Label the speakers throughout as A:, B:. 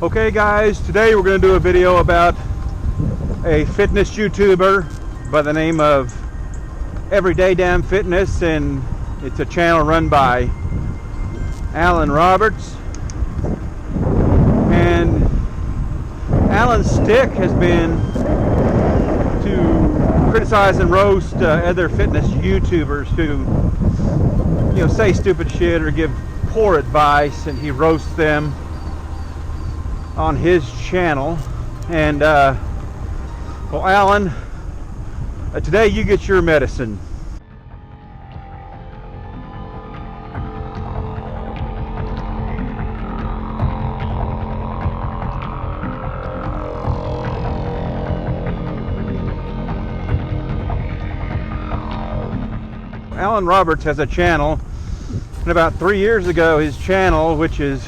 A: Okay guys, today we're going to do a video about a fitness YouTuber by the name of Everyday Damn Fitness, and it's a channel run by Alan Roberts. And Alan's stick has been to criticize and roast other fitness YouTubers who, you know, say stupid shit or give poor advice, and he roasts them on his channel. And well, Alan, today you get your medicine. Alan Roberts has a channel, and about 3 years ago his channel, which is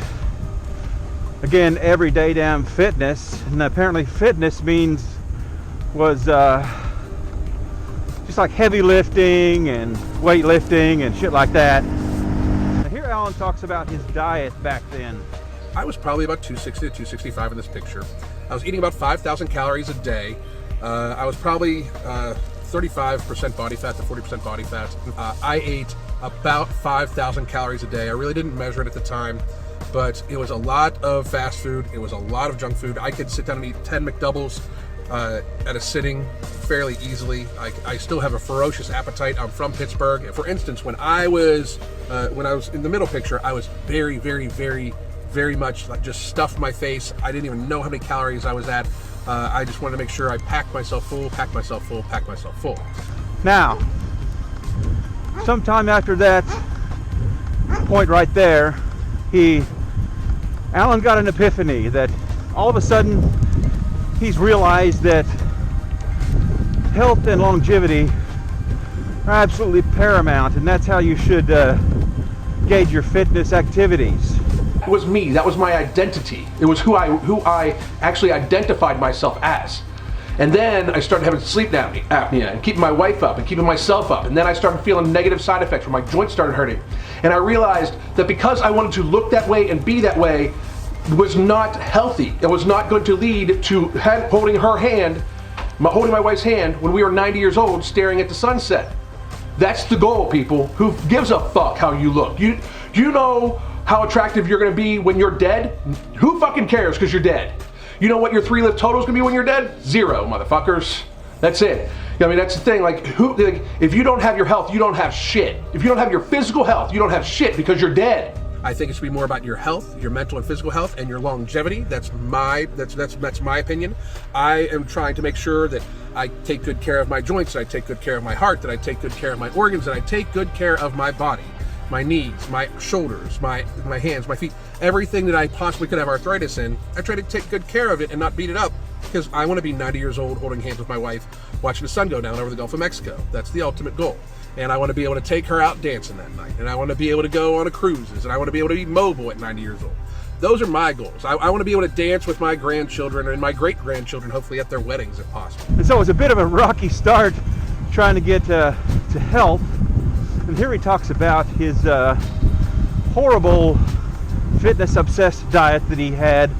A: again Everyday Damn Fitness, and apparently fitness was just like heavy lifting and weightlifting and shit like that. And here Alan talks about his diet back then.
B: I was probably about 260 to 265 in this picture. I was eating about 5,000 calories a day. I was probably 35% body fat to 40% body fat. I ate about 5,000 calories a day. I really didn't measure it at the time, but it was a lot of fast food. It was a lot of junk food. I could sit down and eat 10 McDoubles at a sitting fairly easily. I still have a ferocious appetite. I'm from Pittsburgh. For instance, when I was in the middle picture, I was very much like just stuffed my face. I didn't even know how many calories I was at. I just wanted to make sure I packed myself full, packed myself full, packed myself full.
A: Now, sometime after that point right there, Alan got an epiphany that all of a sudden he's realized that health and longevity are absolutely paramount, and that's how you should gauge your fitness activities.
C: It was me. That was my identity. It was who I actually identified myself as. And then I started having sleep apnea and keeping my wife up and keeping myself up. And then I started feeling negative side effects where my joints started hurting. And I realized that because I wanted to look that way and be that way was not healthy. It was not going to lead to holding holding my wife's hand when we were 90 years old staring at the sunset. That's the goal, people. Who gives a fuck how you look? Do you know how attractive you're going to be when you're dead? Who fucking cares because you're dead? You know what your 3-lift total is going to be when you're dead? 0, motherfuckers. That's it. I mean, that's the thing. Like, if you don't have your health, you don't have shit. If you don't have your physical health, you don't have shit because you're dead.
B: I think it should be more about your health, your mental and physical health, and your longevity. That's my opinion. I am trying to make sure that I take good care of my joints, that I take good care of my heart, that I take good care of my organs, that I take good care of my body. My knees, my shoulders, my hands, my feet, everything that I possibly could have arthritis in, I try to take good care of it and not beat it up, because I want to be 90 years old holding hands with my wife, watching the sun go down over the Gulf of Mexico. That's the ultimate goal. And I want to be able to take her out dancing that night, and I want to be able to go on a cruises, and I want to be able to be mobile at 90 years old. Those are my goals. I want to be able to dance with my grandchildren and my great-grandchildren, hopefully at their weddings if possible.
A: And so it was a bit of a rocky start trying to get to health. And here he talks about his horrible fitness-obsessed diet that he had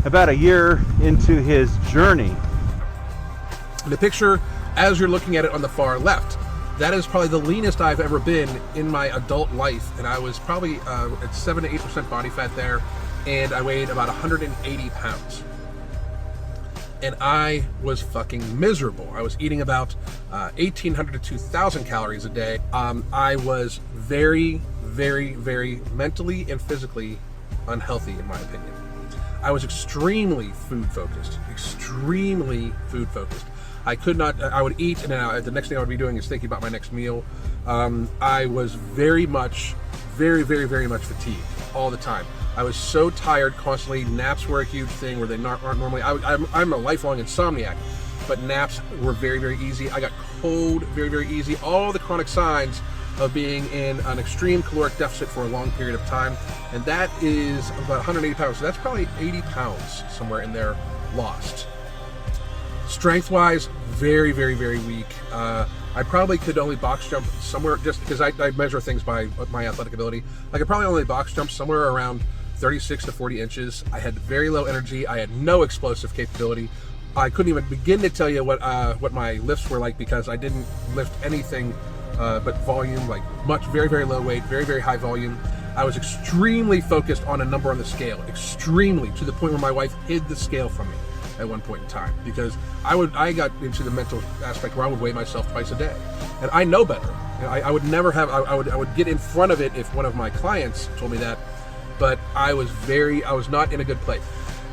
A: about a year into his journey.
B: The picture, as you're looking at it on the far left, that is probably the leanest I've ever been in my adult life, and I was probably at 7 to 8% body fat there, and I weighed about 180 pounds. And I was fucking miserable. I was eating about 1,800 to 2,000 calories a day. I was very mentally and physically unhealthy, in my opinion. I was extremely food focused. I could not, I would eat, and then the next thing I would be doing is thinking about my next meal. I was very much fatigued all the time. I was so tired constantly. Naps were a huge thing where they aren't normally. I'm a lifelong insomniac, but naps were very easy. I got cold very easy. All the chronic signs of being in an extreme caloric deficit for a long period of time, and that is about 180 pounds. So that's probably 80 pounds somewhere in there lost. Strength-wise, very weak. I probably could only box jump somewhere, just because I measure things by my athletic ability. I could probably only box jump somewhere around 36 to 40 inches. I had very low energy. I had no explosive capability. I couldn't even begin to tell you what my lifts were like, because I didn't lift anything but volume, like very, very low weight, very, very high volume. I was extremely focused on a number on the scale, extremely, to the point where my wife hid the scale from me at one point in time, because I got into the mental aspect where I would weigh myself twice a day, and I know better. I would never have. I would get in front of it if one of my clients told me that, but I was not in a good place.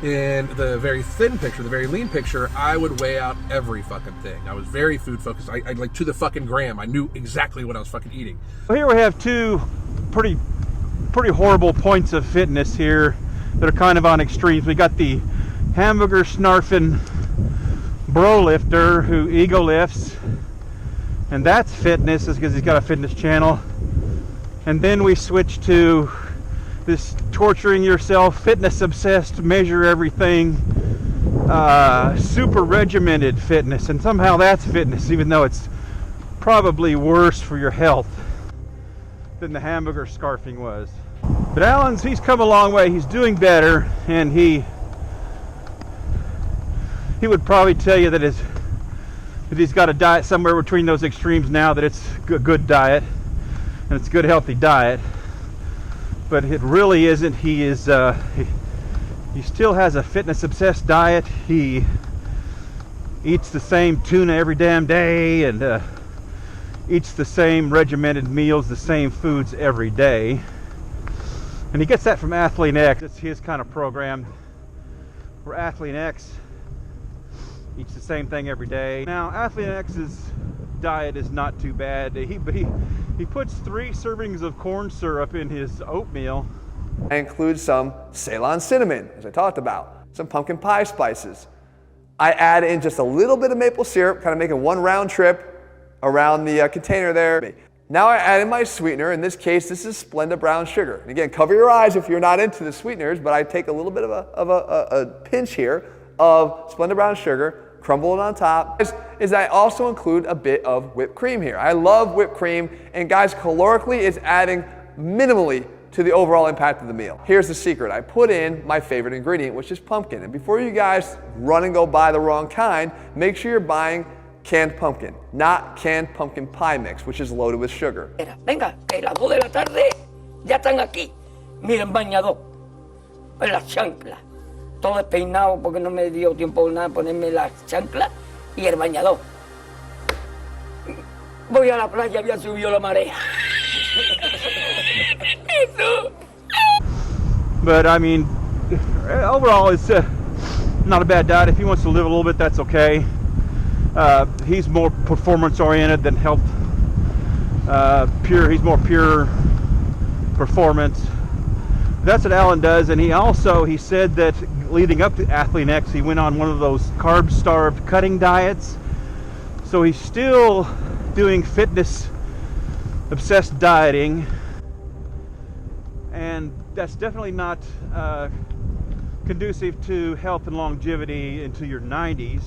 B: In the very thin picture, the very lean picture, I would weigh out every fucking thing. I was very food focused. I like to the fucking gram. I knew exactly what I was fucking eating.
A: Well, here we have two pretty horrible points of fitness here that are kind of on extremes. We got the hamburger snarfing bro lifter who ego lifts, and that's fitness, is because he's got a fitness channel. And then we switch to this torturing yourself, fitness obsessed, measure everything, super regimented fitness, and somehow that's fitness, even though it's probably worse for your health than the hamburger scarfing was. But Alan's, he's come a long way. He's doing better, and he would probably tell you that he's got a diet somewhere between those extremes now, that it's a good diet and it's a good healthy diet. But it really isn't. He still has a fitness obsessed diet. He eats the same tuna every damn day, and eats the same regimented meals, the same foods every day. And he gets that from Athlean X. It's his kind of program, where Athlean X eats the same thing every day. Now, Athlean X's diet is not too bad. He puts 3 servings of corn syrup in his oatmeal.
D: I include some Ceylon cinnamon, as I talked about, some pumpkin pie spices. I add in just a little bit of maple syrup, kind of making one round trip around the container there. Now I add in my sweetener. In this case, this is Splenda brown sugar. And again, cover your eyes if you're not into the sweeteners, but I take a little bit of a pinch here of Splenda brown sugar, crumble it on top. Is I also include a bit of whipped cream here. I love whipped cream, and guys, calorically it's adding minimally to the overall impact of the meal. Here's the secret. I put in my favorite ingredient, which is pumpkin. And before you guys run and go buy the wrong kind, make sure you're buying canned pumpkin, not canned pumpkin pie mix, which is loaded with sugar.
E: Venga, que las 2 de la tarde ya están aquí. Miren, bañador, en las chanclas. Todo despeinado porque no me dio tiempo nada ponerme las chanclas y el bañador. Voy a la playa, ya subió la marea.
A: But I mean, overall, it's not a bad diet. If he wants to live a little bit, that's okay. He's more performance oriented than health. He's more pure performance. That's what Alan does, and he said that leading up to Athlean X, he went on one of those carb-starved cutting diets. So he's still doing fitness-obsessed dieting, and that's definitely not conducive to health and longevity into your 90s.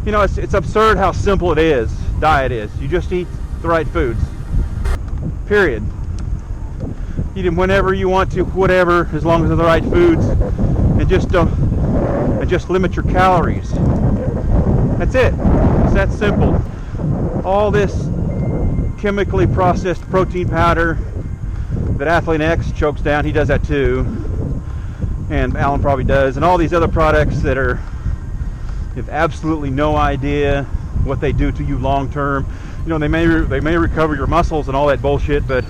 A: You know, it's absurd how simple diet is. You just eat the right foods. Period. Eat them whenever you want to, whatever, as long as they're the right foods, and just limit your calories. That's it. It's that simple. All this chemically processed protein powder that Athlean X chokes down, he does that too, and Alan probably does, and all these other products that you have absolutely no idea what they do to you long term. You know, they may recover your muscles and all that bullshit, but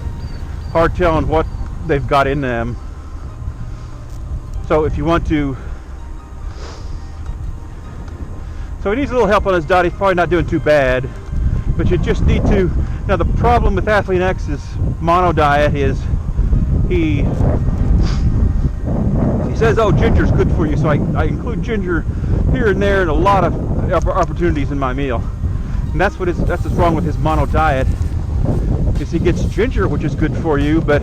A: hard telling what they've got in them. So if you want to, so he needs a little help on his diet. He's probably not doing too bad, but you just need to. Now the problem with Athlean X's mono diet is he says, oh, ginger's good for you, so I include ginger here and there in a lot of opportunities in my meal. And that's what's wrong with his mono diet, is he gets ginger, which is good for you, but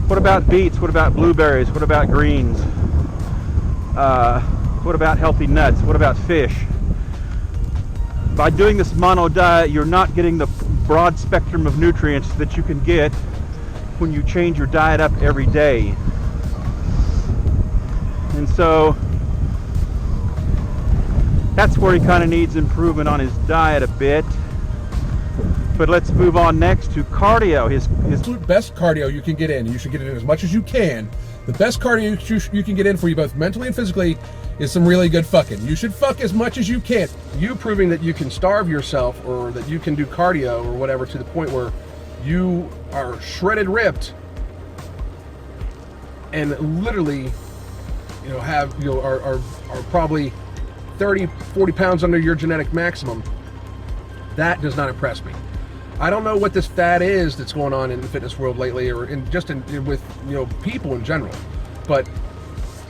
A: what about beets? What about blueberries? What about greens? What about healthy nuts? What about fish? By doing this mono diet, you're not getting the broad spectrum of nutrients that you can get when you change your diet up every day. And so that's where he kind of needs improvement on his diet a bit. But let's move on next to cardio. His
B: Absolute best cardio you can get in. You should get it in as much as you can. The best cardio you can get in for you both mentally and physically is some really good fucking. You should fuck as much as you can. You proving that you can starve yourself or that you can do cardio or whatever to the point where you are shredded ripped and literally, you know, are probably 30, 40 pounds under your genetic maximum. That does not impress me. I don't know what this fad is that's going on in the fitness world lately, or with people in general, but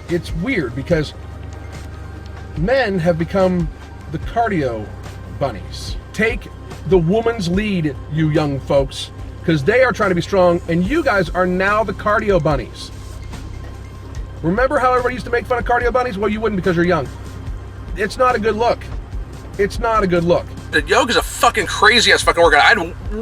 B: it's weird because men have become the cardio bunnies. Take the woman's lead, you young folks, because they are trying to be strong, and you guys are now the cardio bunnies. Remember how everybody used to make fun of cardio bunnies? Well, you wouldn't because you're young. It's not a good look. It's not a good look. Yoga's a fucking crazy ass fucking workout. I'd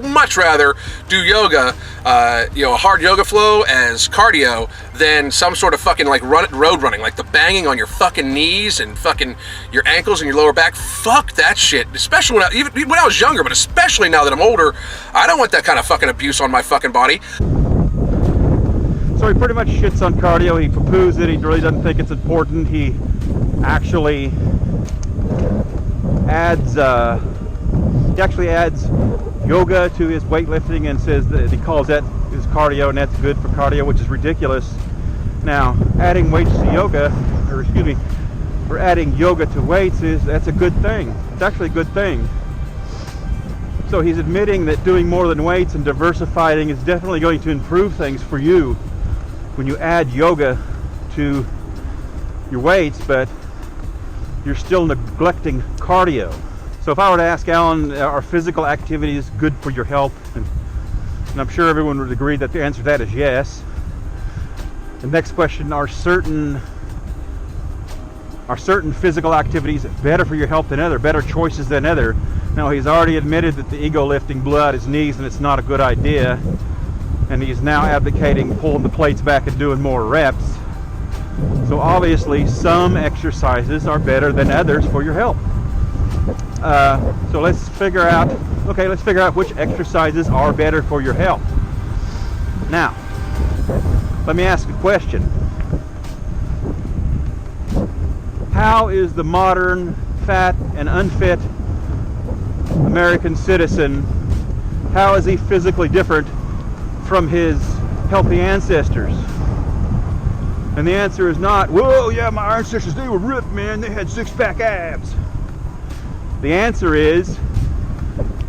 B: much rather do yoga, a hard yoga flow as cardio than some sort of fucking like road running, like the banging on your fucking knees and fucking your ankles and your lower back. Fuck that shit. Especially even when I was younger, but especially now that I'm older, I don't want that kind of fucking abuse on my fucking body.
A: So he pretty much shits on cardio. He poo-poos it. He really doesn't think it's important. He actually adds yoga to his weightlifting and says that he calls that his cardio, and that's good for cardio, which is ridiculous. Now, adding weights to yoga, or adding yoga to weights, that's a good thing. It's actually a good thing. So he's admitting that doing more than weights and diversifying is definitely going to improve things for you when you add yoga to your weights, but you're still neglecting cardio. So if I were to ask Alan, are physical activities good for your health? And I'm sure everyone would agree that the answer to that is yes. The next question, are certain physical activities better for your health than other, better choices than other? Now, he's already admitted that the ego lifting blew out his knees and it's not a good idea. And he's now advocating pulling the plates back and doing more reps. So obviously some exercises are better than others for your health. So let's figure out which exercises are better for your health. Now, let me ask a question. How is the modern fat and unfit American citizen, how is he physically different from his healthy ancestors? And the answer is not, whoa, yeah, my ancestors, they were ripped, man. They had six-pack abs. The answer is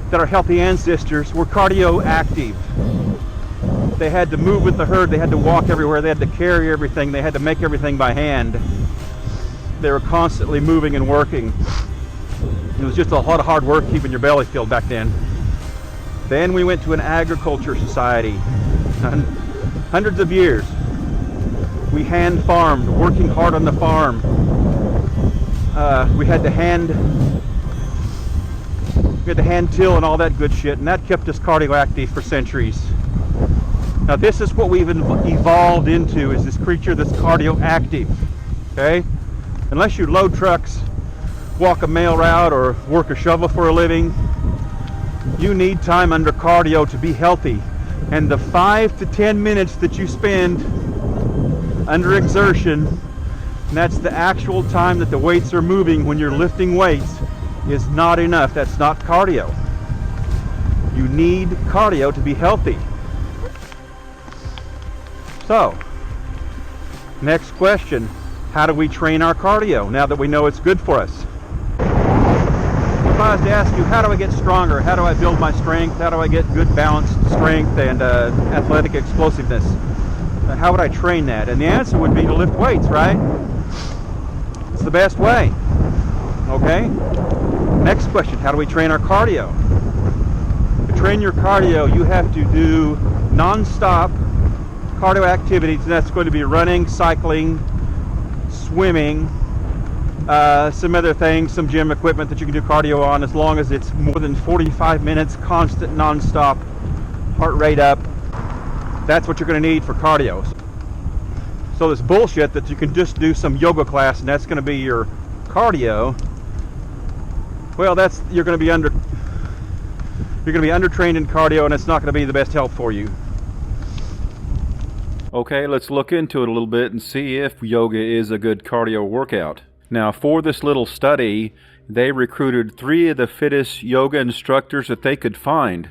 A: that our healthy ancestors were cardio active. They had to move with the herd. They had to walk everywhere. They had to carry everything. They had to make everything by hand. They were constantly moving and working. It was just a lot of hard work keeping your belly filled back then. Then we went to an agriculture society. Hundreds of years. We hand farmed, working hard on the farm. We had to hand till and all that good shit, and that kept us cardio active for centuries. Now this is what we've evolved into, is this creature that's cardio active. Okay? Unless you load trucks, walk a mail route, or work a shovel for a living, you need time under cardio to be healthy. And the 5 to 10 minutes that you spend under exertion, and that's the actual time that the weights are moving when you're lifting weights, is not enough. That's not cardio. You need cardio to be healthy. So, next question, how do we train our cardio now that we know it's good for us? If I was to ask you, how do I get stronger? How do I build my strength? How do I get good balanced strength and athletic explosiveness? How would I train that? And the answer would be to lift weights, right? It's the best way. Okay? Next question, how do we train our cardio? To train your cardio, you have to do non-stop cardio activities, and that's going to be running, cycling, swimming, some other things, some gym equipment that you can do cardio on, as long as it's more than 45 minutes, constant, non-stop, heart rate up. That's what you're going to need for cardio. So this bullshit that you can just do some yoga class and that's going to be your cardio, well, you're going to be undertrained in cardio, and it's not going to be the best health for you.
F: Okay, let's look into it a little bit and see if yoga is a good cardio workout. Now, for this little study, they recruited 3 of the fittest yoga instructors that they could find.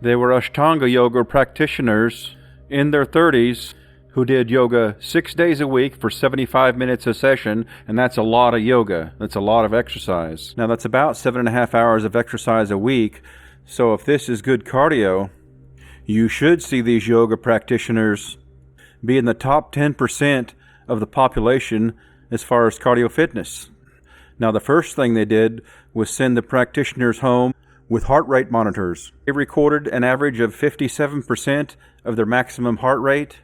F: They were Ashtanga yoga practitioners in their 30s who did yoga 6 days a week for 75 minutes a session, and that's a lot of yoga. That's a lot of exercise. Now, that's about 7.5 hours of exercise a week, so if this is good cardio, you should see these yoga practitioners be in the top 10% of the population as far as cardio fitness. Now, the first thing they did was send the practitioners home with heart rate monitors. They recorded an average of 57% of their maximum heart rate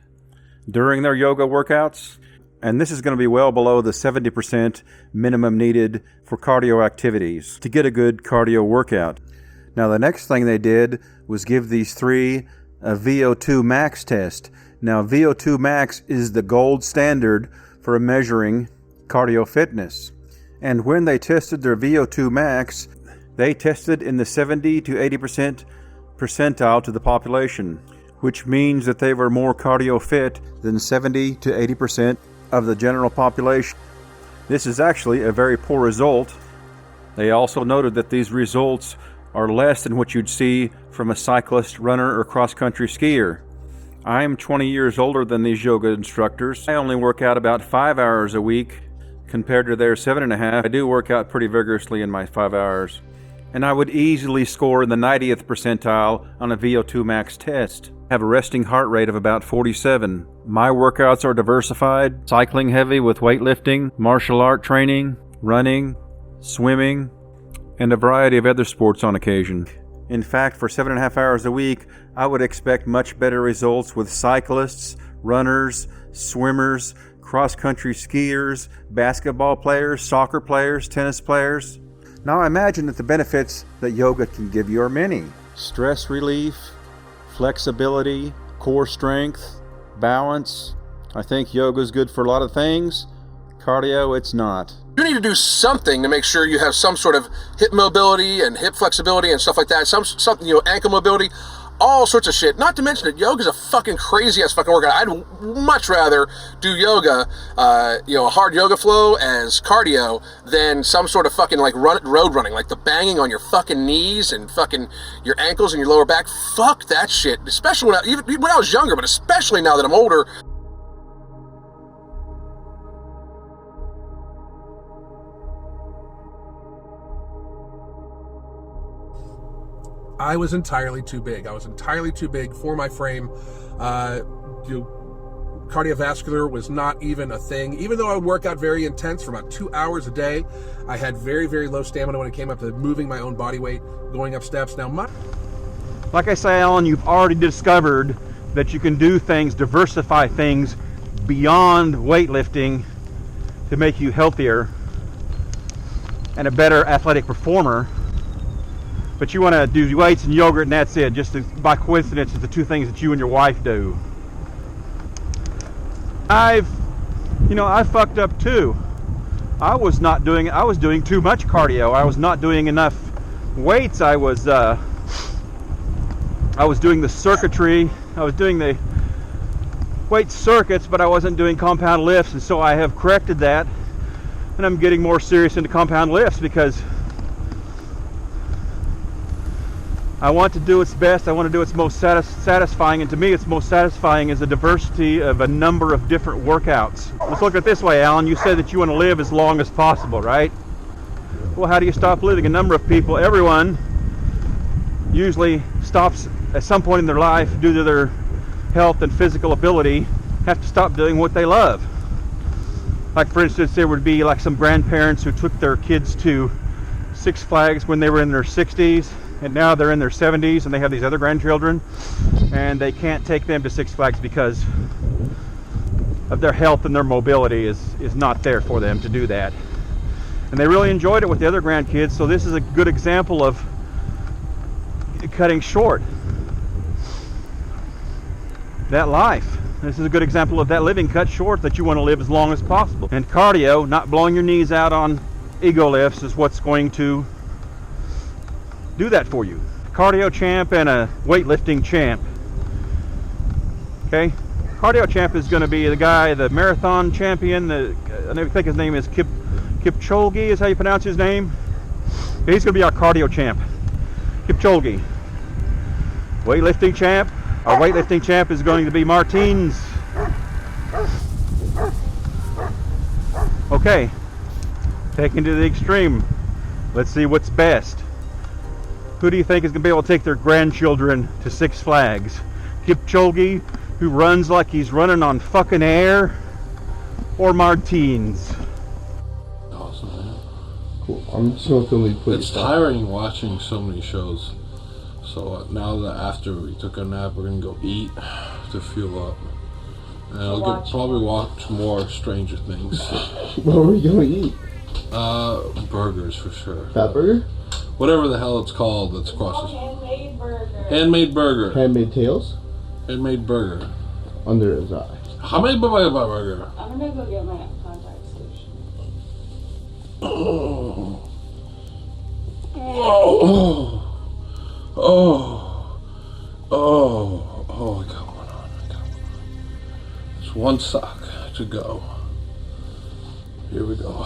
F: during their yoga workouts, and this is going to be well below the 70% minimum needed for cardio activities to get a good cardio workout. Now, the next thing they did was give these 3 a VO2 max test. Now, VO2 max is the gold standard for measuring cardio fitness. And when they tested their VO2 max, they tested in the 70 to 80% percentile to the population, which means that they were more cardio fit than 70 to 80% of the general population. This is actually a very poor result. They also noted that these results are less than what you'd see from a cyclist, runner, or cross-country skier. I'm 20 years older than these yoga instructors. I only work out about 5 hours a week compared to their 7.5. I do work out pretty vigorously in my 5 hours, and I would easily score in the 90th percentile on a VO2 max test. I have a resting heart rate of about 47. My workouts are diversified, cycling heavy with weightlifting, martial art training, running, swimming, and a variety of other sports on occasion. In fact, for 7.5 hours a week, I would expect much better results with cyclists, runners, swimmers, cross-country skiers, basketball players, soccer players, tennis players. Now, I imagine that the benefits that yoga can give you are many. Stress relief, flexibility, core strength, balance. I think yoga is good for a lot of things. Cardio, it's not.
B: You need to do something to make sure you have some sort of hip mobility and hip flexibility and stuff like that. Something, ankle mobility, all sorts of shit. Not to mention that yoga's a fucking crazy ass fucking workout. I'd much rather do yoga, a hard yoga flow as cardio than some sort of fucking like road running, like the banging on your fucking knees and fucking your ankles and your lower back. Fuck that shit. Especially when I was younger, but especially now that I'm older. I was entirely too big. I was entirely too big for my frame. Cardiovascular was not even a thing. Even though I would work out very intense for about 2 hours a day, I had very, very low stamina when it came up to moving my own body weight, going up steps. Now,
A: like I say, Alan, you've already discovered that you can do things, diversify things beyond weightlifting to make you healthier and a better athletic performer. But you want to do weights and yogurt and that's it. Just by coincidence, it's the 2 things that you and your wife do. I fucked up too. I was doing too much cardio. I was not doing enough weights. I was doing the circuitry. I was doing the weight circuits, but I wasn't doing compound lifts, and so I have corrected that. And I'm getting more serious into compound lifts because I want to do its best. I want to do its most satisfying, and to me its most satisfying is a diversity of a number of different workouts. Let's look at it this way, Alan. You said that you want to live as long as possible, right? Well, how do you stop living? A number of people, everyone, usually stops at some point in their life due to their health and physical ability, have to stop doing what they love. Like, for instance, there would be like some grandparents who took their kids to Six Flags when they were in their 60s, and now they're in their 70s and they have these other grandchildren, and they can't take them to Six Flags because of their health and their mobility is not there for them to do that. And they really enjoyed it with the other grandkids, so this is a good example of cutting short. that life. This is a good example of that living cut short, that you want to live as long as possible. And cardio, not blowing your knees out on ego lifts, is what's going to do that for you. Cardio champ and a weightlifting champ. Okay? Cardio champ is going to be the guy, the marathon champion, I think his name is Kipchoge is how you pronounce his name. He's going to be our cardio champ. Kipchoge. Weightlifting champ. Our weightlifting champ is going to be Martins. Okay. Taken to the extreme. Let's see what's best. Who do you think is going to be able to take their grandchildren to Six Flags? Kipchoge, who runs like he's running on fucking air, or Martins?
G: Awesome, man.
H: Cool. I'm just going to leave.
G: It's tiring watching so many shows. So now that after we took a nap, we're gonna go eat to fuel up. And I'll probably watch more Stranger Things.
H: What are we gonna eat?
G: Burgers for sure.
H: Fat burger?
G: Whatever the hell it's called that's across the...
I: Handmade burger.
G: Handmade burger.
H: Handmade tails?
G: Handmade burger.
H: Under his eye.
G: Handmade burger.
I: I'm gonna go get my contact solution.
G: Oh. Oh. Oh. Oh, I got one on. It's one sock to go. Here we go.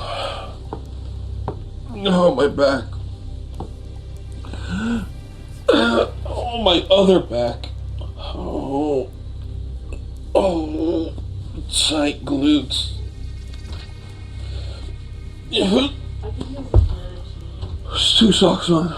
G: Oh, my back. Oh, my other back. Oh. Oh. Tight glutes. There's two socks on.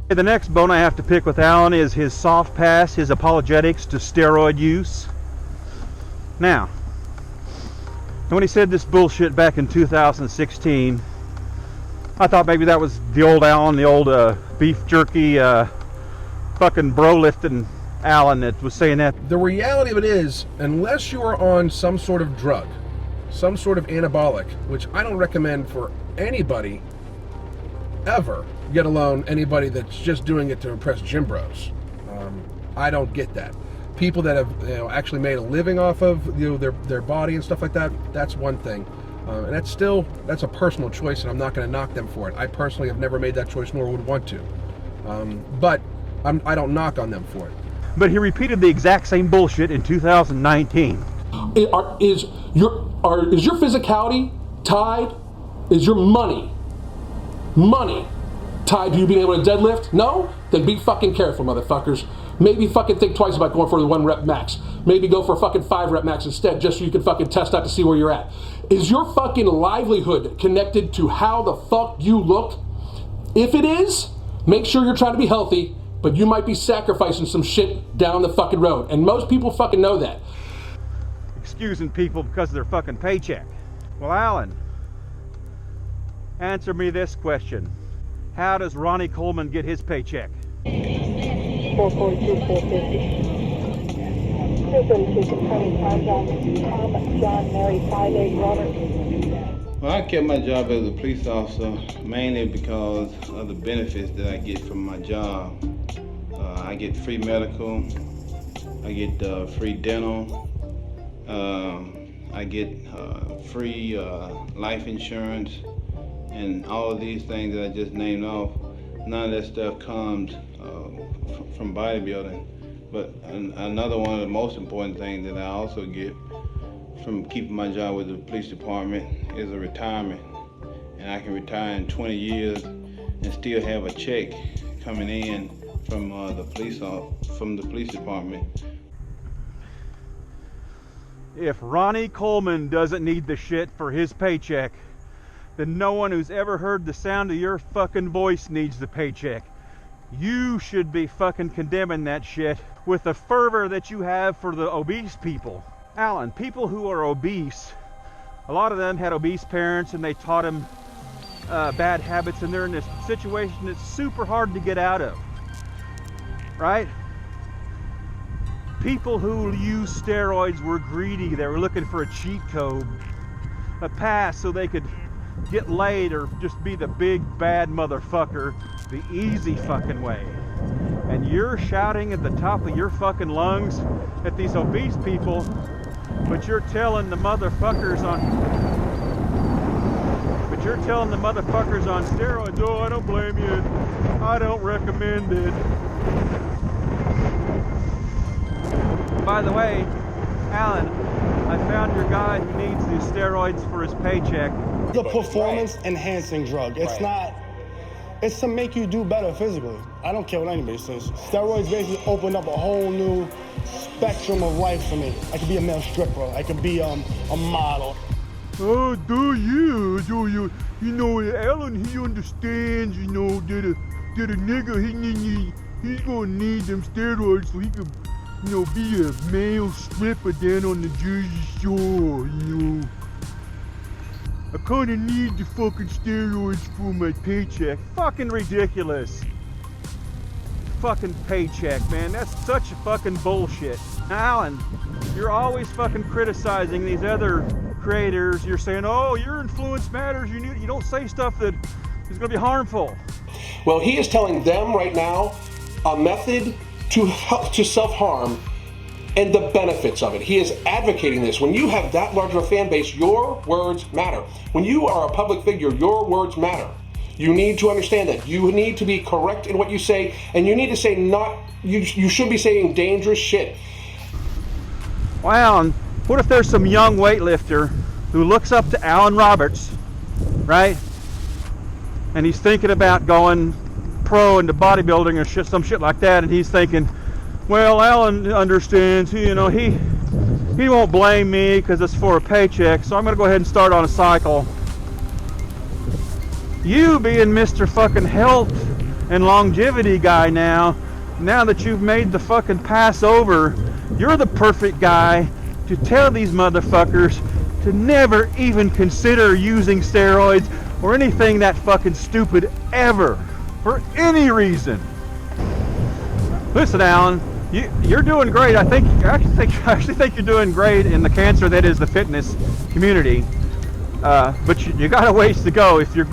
A: The next bone I have to pick with Alan is his soft pass, his apologetics to steroid use. Now, when he said this bullshit back in 2016, I thought maybe that was the old Alan, the old beef jerky fucking bro lifting Alan that was saying that.
B: The reality of it is, unless you are on some sort of drug, some sort of anabolic, which I don't recommend for anybody ever, let alone anybody that's just doing it to impress gym bros. I don't get that. People that have actually made a living off of their body and stuff like that, that's one thing. And that's a personal choice, and I'm not going to knock them for it. I personally have never made that choice, nor would want to. But I don't knock on them for it.
A: But he repeated the exact same bullshit in 2019.
C: Is your physicality tied? Is your money tied to you being able to deadlift? No? Then be fucking careful, motherfuckers. Maybe fucking think twice about going for the 1 rep max. Maybe go for a fucking 5 rep max instead, just so you can fucking test out to see where you're at. Is your fucking livelihood connected to how the fuck you look? If it is, make sure you're trying to be healthy, but you might be sacrificing some shit down the fucking road. And most people fucking know that.
A: Excusing people because of their fucking paycheck. Well, Alan, answer me this question. How does Ronnie Coleman get his paycheck?
J: 442, 450. 232, confirming time zone. Tom, John, Mary, 58, Robert.
K: Well, I kept my job as a police officer mainly because of the benefits that I get from my job. I get free medical, I get free dental, I get free life insurance, and all of these things that I just named off. None of that stuff comes from bodybuilding. But another one of the most important things that I also get from keeping my job with the police department is a retirement. And I can retire in 20 years and still have a check coming in from the police department.
A: If Ronnie Coleman doesn't need the shit for his paycheck, then no one who's ever heard the sound of your fucking voice needs the paycheck. You should be fucking condemning that shit with the fervor that you have for the obese people. Alan, people who are obese, a lot of them had obese parents and they taught them bad habits, and they're in this situation that's super hard to get out of, right? people who use steroids were greedy. They were looking for a cheat code, a pass so they could get laid or just be the big bad motherfucker the easy fucking way. And you're shouting at the top of your fucking lungs at these obese people, but you're telling the motherfuckers on steroids, oh, I don't blame you, I don't recommend it. By the way, Alan, I found your guy who needs the steroids for his paycheck.
L: The performance enhancing drug. It's not, it's to make you do better physically. I don't care what anybody says. Steroids basically opened up a whole new spectrum of life for me. I could be a male stripper. I could be a model.
A: Oh, do you? You know, Alan, he understands, you know, that a nigga, he's gonna need them steroids so he could, you know, be a male stripper down on the Jersey Shore, you know. I kinda need the fucking steroids for my paycheck. Fucking ridiculous. Fucking paycheck, man. That's such a fucking bullshit. Alan, you're always fucking criticizing these other creators. You're saying, oh, your influence matters. You don't say stuff that is gonna be harmful.
C: Well, he is telling them right now a method to self-harm and the benefits of it. He is advocating this. When you have that large of a fan base, your words matter. When you are a public figure, your words matter. You need to understand that. You need to be correct in what you say, and you need to say you should be saying dangerous shit.
A: Well, Alan, what if there's some young weightlifter who looks up to Alan Roberts, right? And he's thinking about going pro into bodybuilding or some shit like that, and he's thinking, well, Alan understands, he won't blame me because it's for a paycheck, so I'm gonna go ahead and start on a cycle. You being Mr. fucking health and longevity guy now that you've made the fucking pass over, you're the perfect guy to tell these motherfuckers to never even consider using steroids or anything that fucking stupid ever, for any reason. Listen, Alan, you're doing great. I actually think you're doing great in the cancer that is the fitness community. But you got a ways to go. If you're,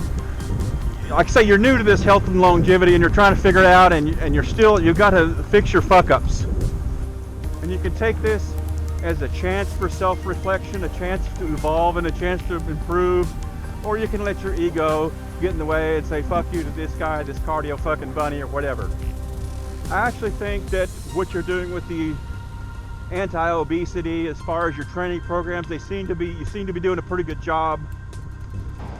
A: like I say, you're new to this health and longevity, and you're trying to figure it out, and you've got to fix your fuck ups. And you can take this as a chance for self-reflection, a chance to evolve, and a chance to improve, or you can let your ego get in the way and say fuck you to this guy, this cardio fucking bunny, or whatever. I actually think that what you're doing with the anti-obesity, as far as your training programs, you seem to be doing a pretty good job.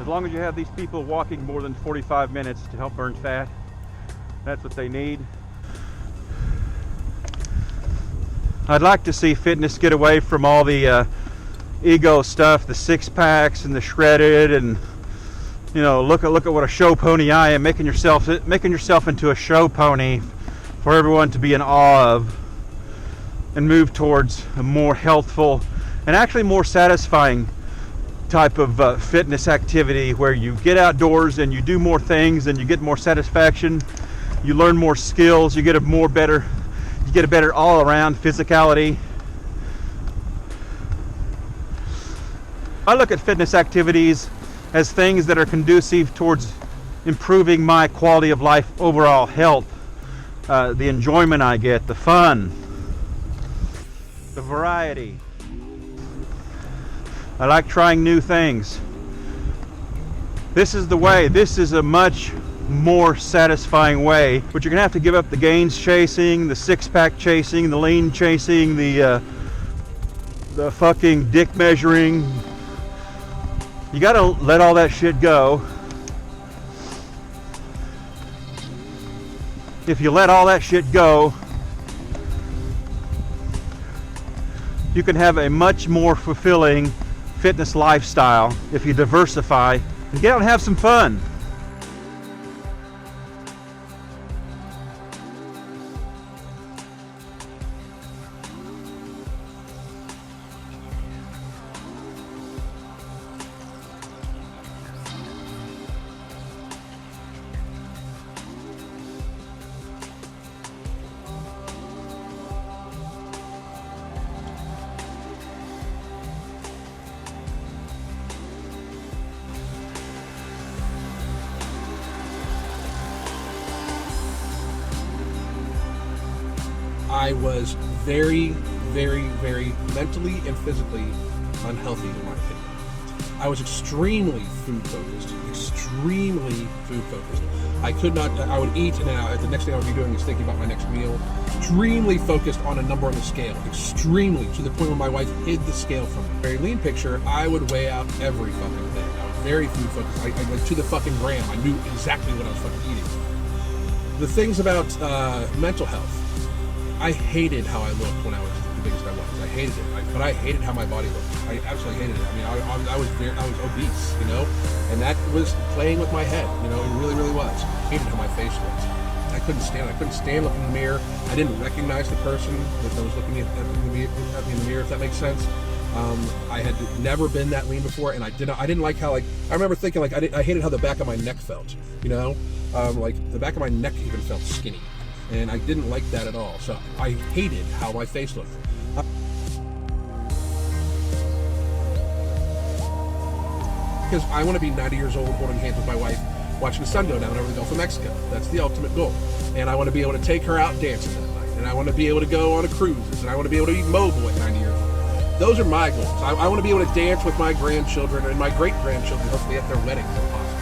A: As long as you have these people walking more than 45 minutes to help burn fat, that's what they need. I'd like to see fitness get away from all the ego stuff, the six packs and the shredded, and you know, look at what a show pony I am, making yourself into a show pony for everyone to be in awe of, and move towards a more healthful and actually more satisfying type of fitness activity, where you get outdoors and you do more things and you get more satisfaction, you learn more skills, you get a better all-around physicality. I look at fitness activities as things that are conducive towards improving my quality of life, overall health, the enjoyment I get, the fun, the variety. I like trying new things. This is the way. This is a much more satisfying way, but you're gonna have to give up the gains chasing, the six-pack chasing, the lean chasing, the fucking dick measuring. You gotta let all that shit go. If you let all that shit go, you can have a much more fulfilling fitness lifestyle if you diversify and get out and have some fun.
B: I was very, very, very mentally and physically unhealthy, in my opinion. I was extremely food focused, I could not, I would eat and then the next thing I would be doing is thinking about my next meal. Extremely focused on a number on the scale, extremely, to the point where my wife hid the scale from me. Very lean picture, I would weigh out every fucking thing. I was very food focused, I went to the fucking gram. I knew exactly what I was fucking eating. The things about mental health, I hated how I looked when I was the biggest I was. I hated it, but I hated how my body looked. I absolutely hated it. I mean, I was obese, you know, and that was playing with my head, you know, it really, really was. I hated how my face looked. I couldn't stand it. I couldn't stand looking in the mirror. I didn't recognize the person that was looking at me in the mirror, if that makes sense. I had never been that lean before, and I didn't like how, like, I remember thinking, like, I hated how the back of my neck felt, you know, like the back of my neck even felt skinny, and I didn't like that at all. So I hated how my face looked. Because I want to be 90 years old holding hands with my wife, watching the sun go down over the Gulf of Mexico. That's the ultimate goal. And I want to be able to take her out dancing that night. And I want to be able to go on a cruises. And I want to be able to eat mobile at 90 years old. Those are my goals. I want to be able to dance with my grandchildren and my great-grandchildren, hopefully at their weddings if possible.